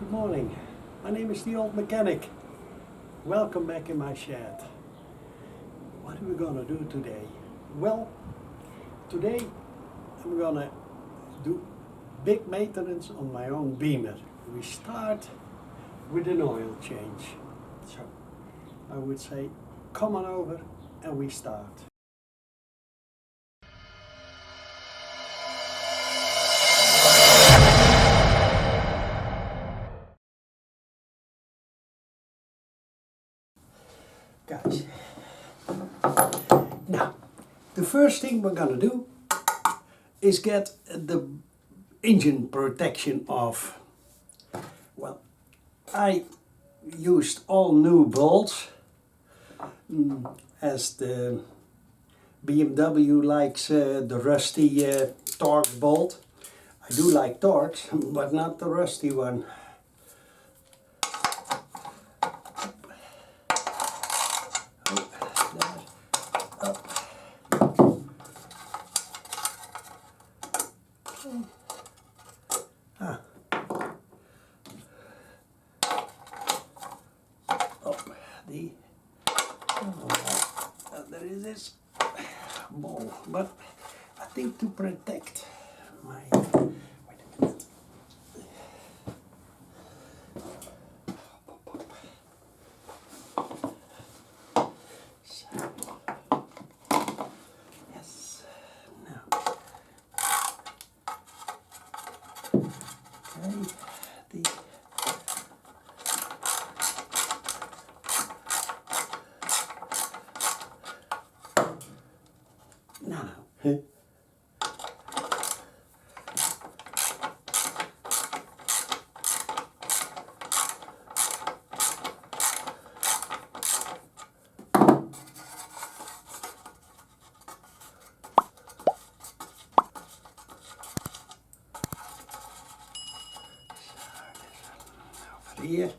Good morning, my name is the Old Mechanic. Welcome back in my shed. What are we gonna do today? Well, today I'm gonna do big maintenance on my own Beamer. We start with an oil change. So I would say come on over and we start. Guys, now the first thing we're gonna do is get the engine protection off. Well, I used all new bolts as the BMW likes the rusty Torx bolt. I do like Torx, but not the rusty one. There is this ball, but I think to protect my, wait a minute. So, yes, now, okay, now, over here.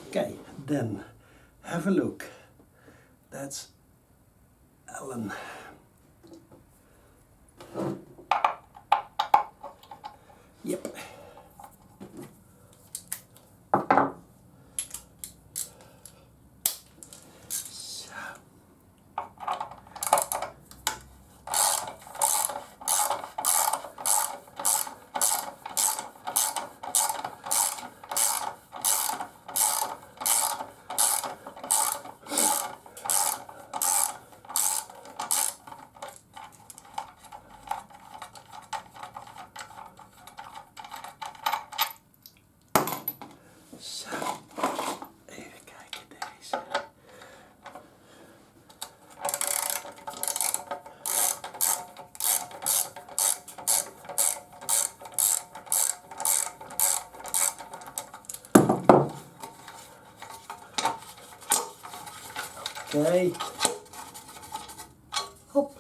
Okay, then have a look. That's Allen. Yep. So. Zo, even kijken deze. Oké. Hop.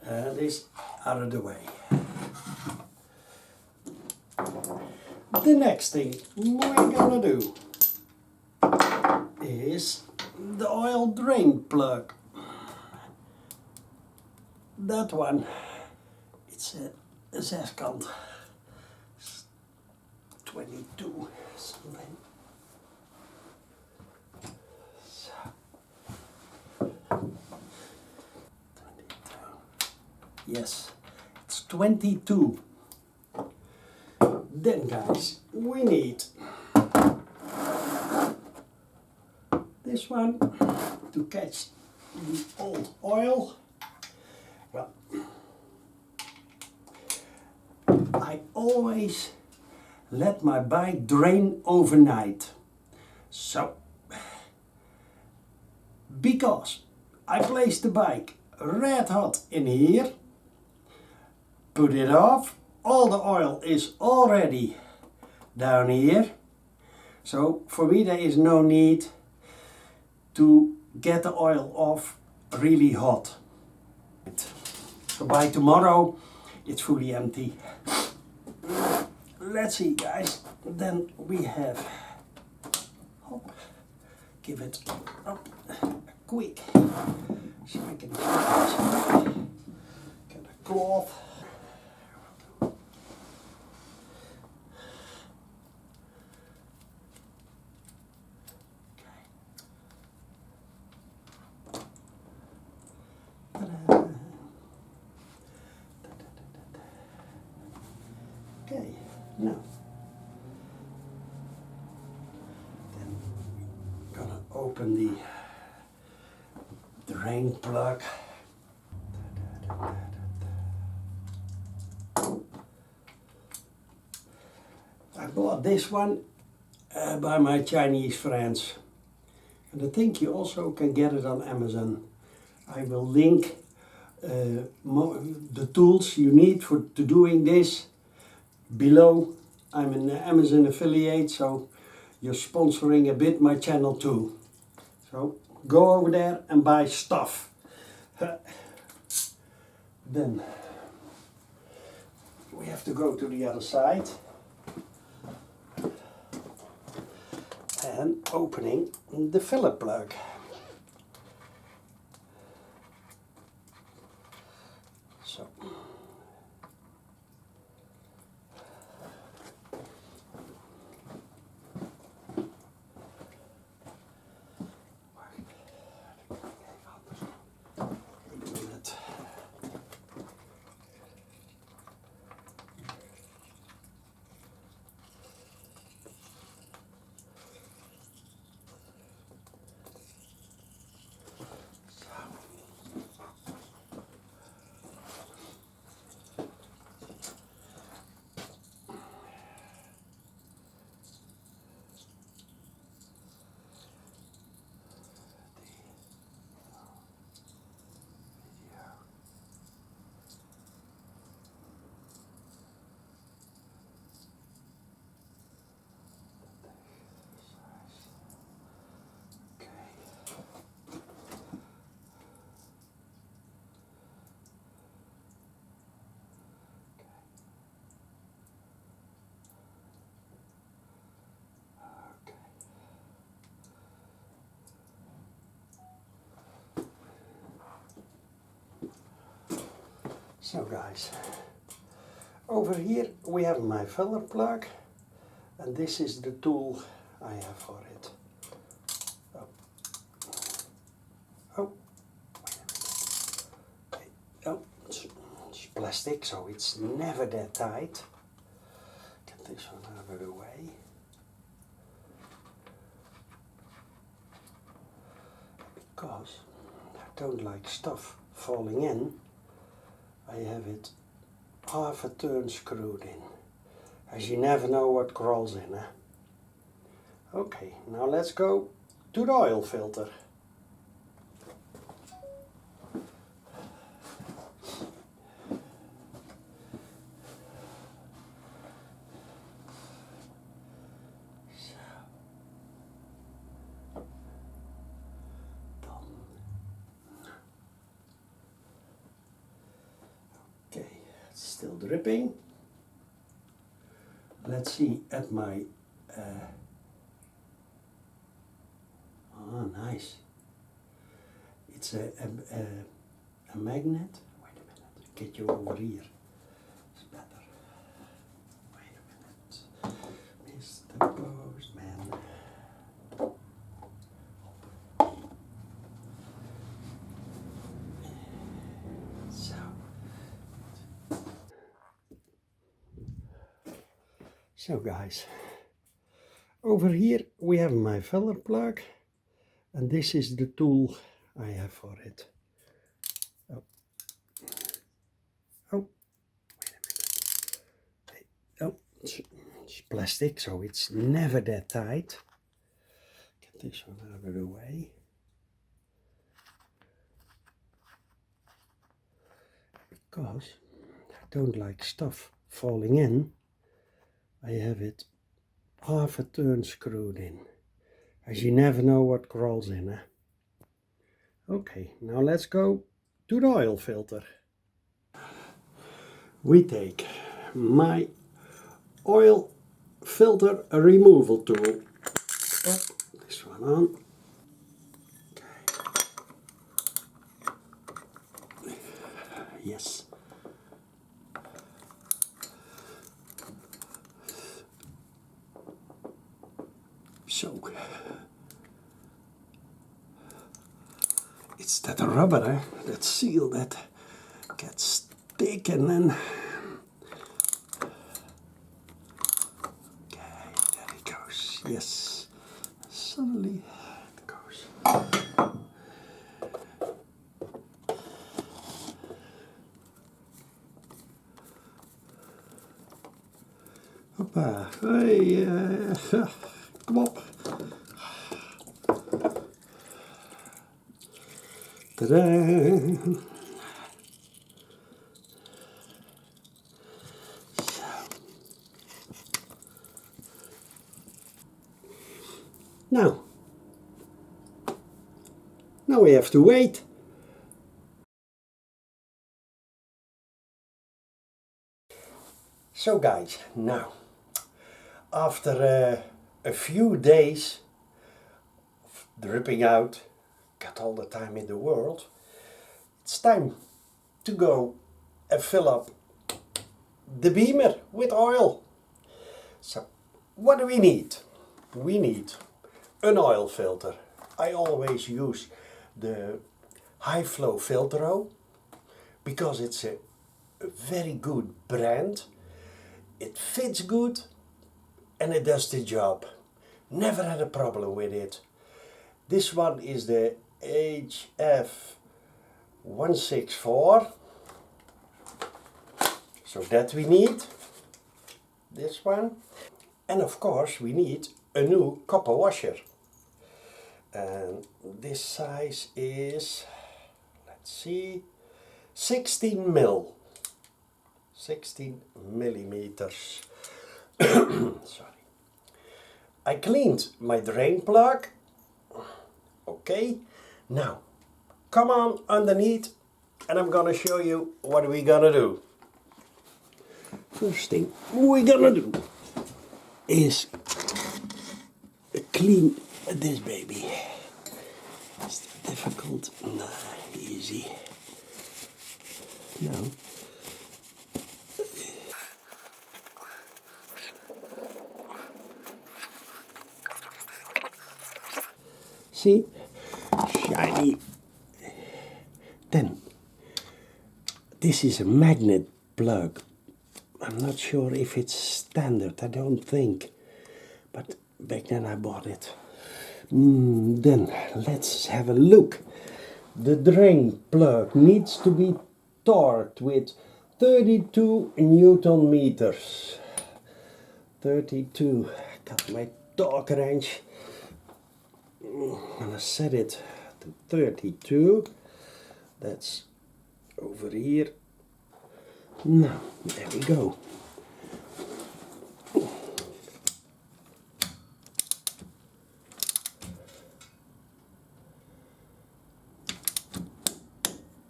And this out of the way. The next thing we're gonna do is the oil drain plug. That one, it's a zeskant. 22 something. So, 22. Yes, it's 22. Then guys, we need this one to catch the old oil. Well, I always let my bike drain overnight. So, because I placed the bike red hot in here, put it off, all the oil is already down here. So for me there is no need to get the oil off really hot. So by tomorrow it's fully empty. Let's see guys, then we have, hop, give it up quick so I can get a cloth. Now, then gonna open the drain plug. I bought this one by my Chinese friends, and I think you also can get it on Amazon. I will link the tools you need for doing this below. I'm an Amazon affiliate, so you're sponsoring a bit my channel too. So go over there and buy stuff. Then we have to go to the other side and opening the filler plug. So So guys, over here we have my filler plug, and this is the tool I have for it. Oh, oh, wait a minute. Okay. Oh, it's plastic, so it's never that tight. Get this one out of the way. Because I don't like stuff falling in, I have it half a turn screwed in, as you never know what crawls in. Okay, now let's go to the oil filter. Okay, it's still dripping. Let's see at my oh, nice. It's a magnet. Wait a minute, get you over here. It's better. Wait a minute, Mr. Postman. So guys, over here we have my filler plug, and this is the tool I have for it. Oh, oh, wait a minute. Hey. Oh, it's plastic, so it's never that tight. Get this one out of the way. Because I don't like stuff falling in, I have it half a turn screwed in, as you never know what crawls in. Okay, now let's go to the oil filter. We take my oil filter removal tool. Pop this one on. Okay. Yes. So it's that rubber, that seal that gets thick, and then Yes, suddenly it goes. Hoppa, hey, come op. Ta-da! Now we have to wait. So guys, now after a few days of dripping out, got all the time in the world, it's time to go and fill up the beamer with oil. So what do we need? We need an oil filter. I always use the high flow Filtero because it's a very good brand. It fits good and it does the job. Never had a problem with it. This one is the HF164. So that we need. This one. And of course we need a new copper washer. And this size is, let's see, 16 mil. 16 millimeters. Sorry. I cleaned my drain plug. Okay. Now, come on underneath and I'm gonna show you what we're gonna do. First thing we're gonna do is clean this baby. Is it difficult? Nah, easy. No. See? Shiny. Then, this is a magnet plug. I'm not sure if it's standard, I don't think. But back then I bought it. Then, let's have a look. The drain plug needs to be torqued with 32 Newton meters. 32. Got my torque wrench. I'm gonna set it to 32. That's over here. Now, there we go.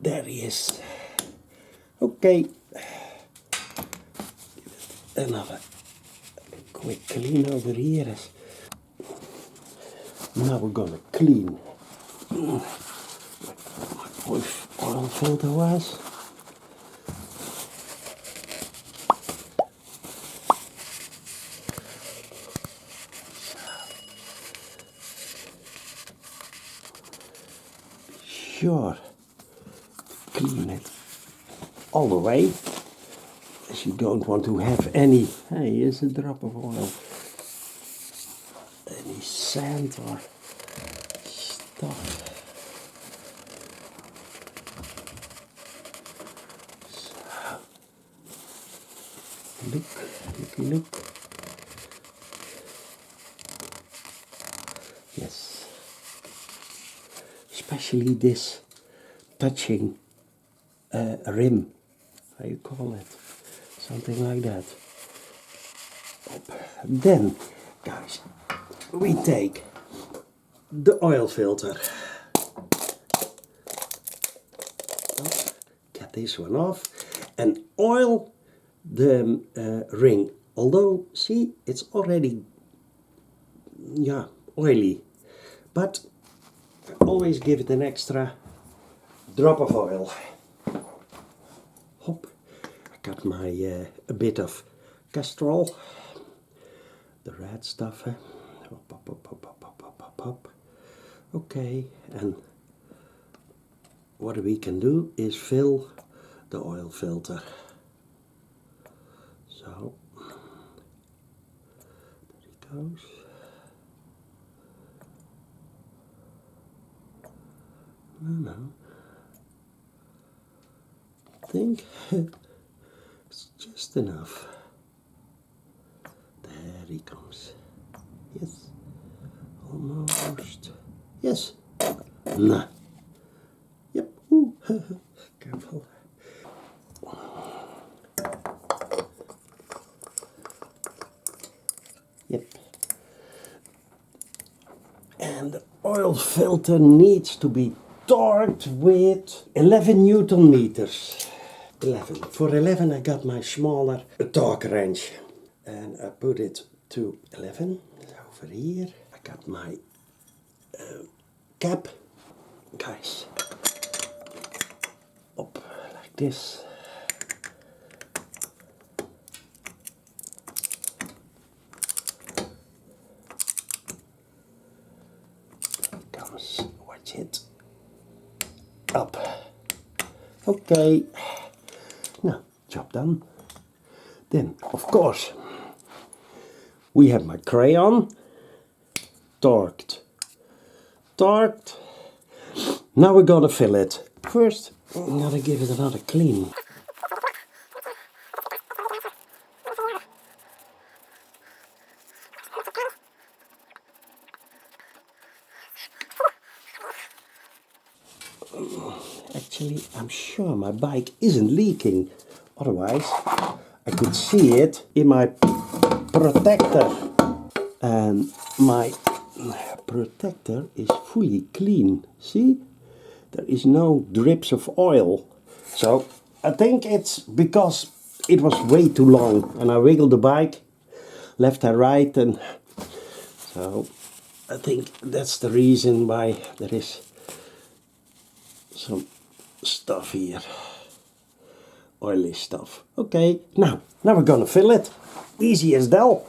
There he is. Okay. Another quick clean over here. Now we're gonna clean my oil filter was. Sure, clean it all the way, as you don't want to have any, hey, here's a drop of oil, any sand or stuff. So, look. Yes. Especially this touching rim, how you call it, something like that. Then, guys, we take the oil filter. Get this one off and oil the ring. Although, see, it's already, yeah, oily, but always give it an extra drop of oil. Hop, I got my a bit of castrol, the red stuff. Hop, hop, hop, hop, hop, hop, hop, hop. Okay, and what we can do is fill the oil filter. So there it goes. No. I think it's just enough. There he comes. Yes. Almost. Yes. Nah. Yep. Ooh. Careful. Yep. And the oil filter needs to be torqued with 11 Newton meters. 11. For 11 I got my smaller torque wrench. And I put it to 11. Over here I got my cap. Guys. Up like this. Comes, watch it. Up. Okay. Now, job done. Then, of course, we have my crayon. Torqued. Torqued. Now we're gonna fill it. First, I'm gonna give it another clean. Actually, I'm sure my bike isn't leaking. Otherwise, I could see it in my protector. And my protector is fully clean. See? There is no drips of oil. So, I think it's because it was way too long. And I wiggled the bike left and right. And so, I think that's the reason why there is some stuff here, oily stuff. Okay, now we're gonna fill it. Easy as that.